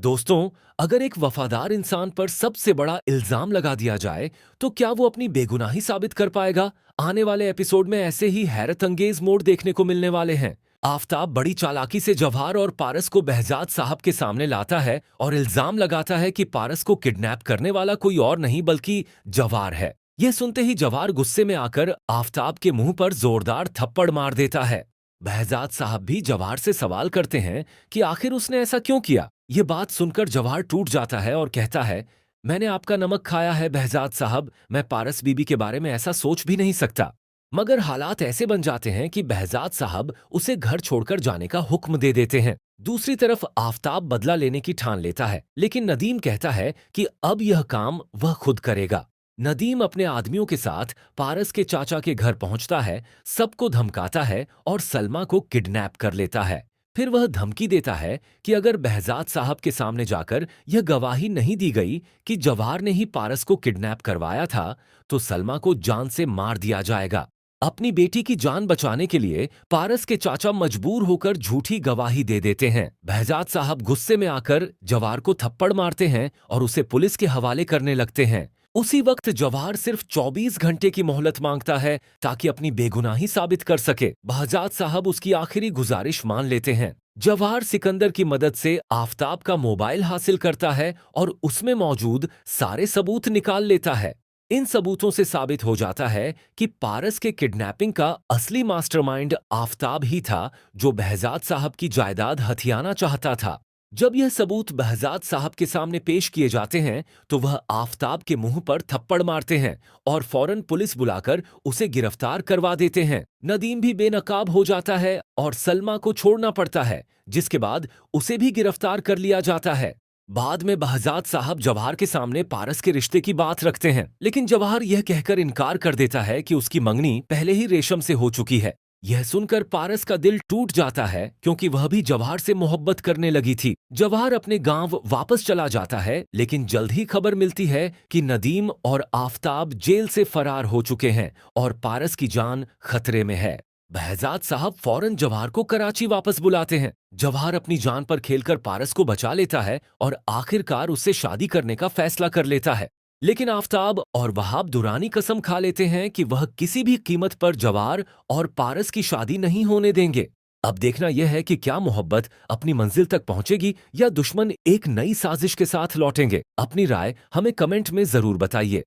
दोस्तों, अगर एक वफादार इंसान पर सबसे बड़ा इल्जाम लगा दिया जाए, तो क्या वो अपनी बेगुनाही साबित कर पाएगा? आने वाले एपिसोड में ऐसे ही हैरत अंगेज मोड़ देखने को मिलने वाले हैं। आफताब बड़ी चालाकी से जवाहर और पारस को बहजाद साहब के सामने लाता है और इल्जाम लगाता है कि पारस को किडनैप करने वाला कोई और नहीं बल्कि जवाहर है। यह सुनते ही जवाहर गुस्से में आकर आफताब के मुंह पर जोरदार थप्पड़ मार देता है। बहजाद साहब भी जवाहर से सवाल करते हैं कि आखिर उसने ऐसा क्यों किया। ये बात सुनकर जवाहर टूट जाता है और कहता है, मैंने आपका नमक खाया है बहजाद साहब, मैं पारस बीबी के बारे में ऐसा सोच भी नहीं सकता। मगर हालात ऐसे बन जाते हैं कि बहजाद साहब उसे घर छोड़कर जाने का हुक्म दे देते हैं। दूसरी तरफ आफताब बदला लेने की ठान लेता है, लेकिन नदीम कहता है कि अब यह काम वह खुद करेगा। नदीम अपने आदमियों के साथ पारस के चाचा के घर पहुंचता है, सबको धमकाता है और सलमा को किडनैप कर लेता है। फिर वह धमकी देता है कि अगर बहजाद साहब के सामने जाकर यह गवाही नहीं दी गई कि जवाहर ने ही पारस को किडनैप करवाया था, तो सलमा को जान से मार दिया जाएगा। अपनी बेटी की जान बचाने के लिए पारस के चाचा मजबूर होकर झूठी गवाही दे देते हैं। बहजाद साहब गुस्से में आकर जवाहर को थप्पड़ मारते हैं और उसे पुलिस के हवाले करने लगते हैं। उसी वक्त जवाहर सिर्फ 24 घंटे की मोहलत मांगता है ताकि अपनी बेगुनाही साबित कर सके। बहजाद साहब उसकी आखिरी गुजारिश मान लेते हैं। जवाहर सिकंदर की मदद से आफताब का मोबाइल हासिल करता है और उसमें मौजूद सारे सबूत निकाल लेता है। इन सबूतों से साबित हो जाता है कि पारस के किडनैपिंग का असली मास्टरमाइंड आफताब ही था, जो बहजाद साहब की जायदाद हथियाना चाहता था। जब यह सबूत बहजाद साहब के सामने पेश किए जाते हैं, तो वह आफताब के मुंह पर थप्पड़ मारते हैं और फौरन पुलिस बुलाकर उसे गिरफ्तार करवा देते हैं। नदीम भी बेनकाब हो जाता है और सलमा को छोड़ना पड़ता है, जिसके बाद उसे भी गिरफ्तार कर लिया जाता है। बाद में बहजाद साहब जवाहर के सामने पारस के रिश्ते की बात रखते हैं, लेकिन जवाहर यह कहकर इनकार कर देता है कि उसकी मंगनी पहले ही रेशम से हो चुकी है। यह सुनकर पारस का दिल टूट जाता है, क्योंकि वह भी जवाहर से मोहब्बत करने लगी थी। जवाहर अपने गांव वापस चला जाता है, लेकिन जल्द ही खबर मिलती है कि नदीम और आफताब जेल से फरार हो चुके हैं और पारस की जान खतरे में है। बहजाद साहब फौरन जवाहर को कराची वापस बुलाते हैं। जवाहर अपनी जान पर खेलकर पारस को बचा लेता है और आखिरकार उससे शादी करने का फैसला कर लेता है। लेकिन आफताब और वहाब दुरानी कसम खा लेते हैं कि वह किसी भी कीमत पर जवाहर और पारस की शादी नहीं होने देंगे। अब देखना यह है कि क्या मोहब्बत अपनी मंजिल तक पहुंचेगी या दुश्मन एक नई साजिश के साथ लौटेंगे। अपनी राय हमें कमेंट में जरूर बताइए।